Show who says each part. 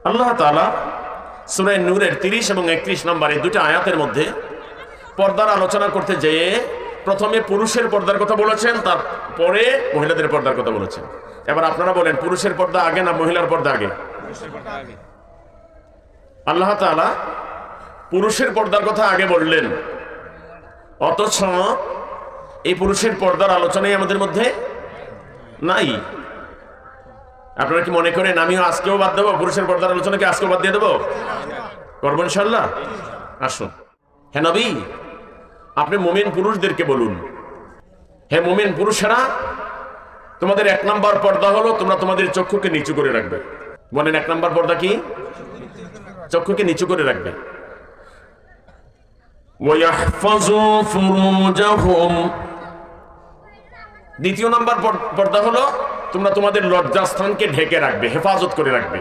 Speaker 1: আল্লাহ তাআলা সূরা নূরের 30 এবং 31 নম্বরে দুটো আয়াতের মধ্যে পর্দার আলোচনা করতে যেয়ে প্রথমে পুরুষের পর্দার কথা বলেছেন, তারপরে মহিলাদের পর্দার কথা বলেছেন। এবার আপনারা বলেন, পুরুষের পর্দা আগে না মহিলার পর্দা আগে? আল্লাহ তাআলা পুরুষের পর্দার কথা আগে বললেন, অথচ এই পুরুষের পর্দার আলোচনাই আমাদের মধ্যে নাই। আপনারা কি মনে করেন আমিও আজকেও বাদ দেবো? পুরুষের পর্দার আলোচনাকে আজকেও বাদ দিয়ে দেবো? করবো ইনশাআল্লাহ। আসুন, হে নবী, আপনি মুমিন পুরুষদেরকে বলুন, হে মুমিন পুরুষেরা, তোমাদের 1 নম্বর পর্দা হলো তোমরা তোমাদের চক্ষুকে নিচু করে রাখবে। বলেন, 1 নম্বর পর্দা কি? চক্ষুকে নিচু করে রাখবে। ওয়াহফাযু ফুরুজাহুম, দ্বিতীয় নম্বর পর্দা হলো তোমরা তোমাদের লজ্জাস্থানকে ঢেকে রাখবে, হেফাজত করে রাখবে।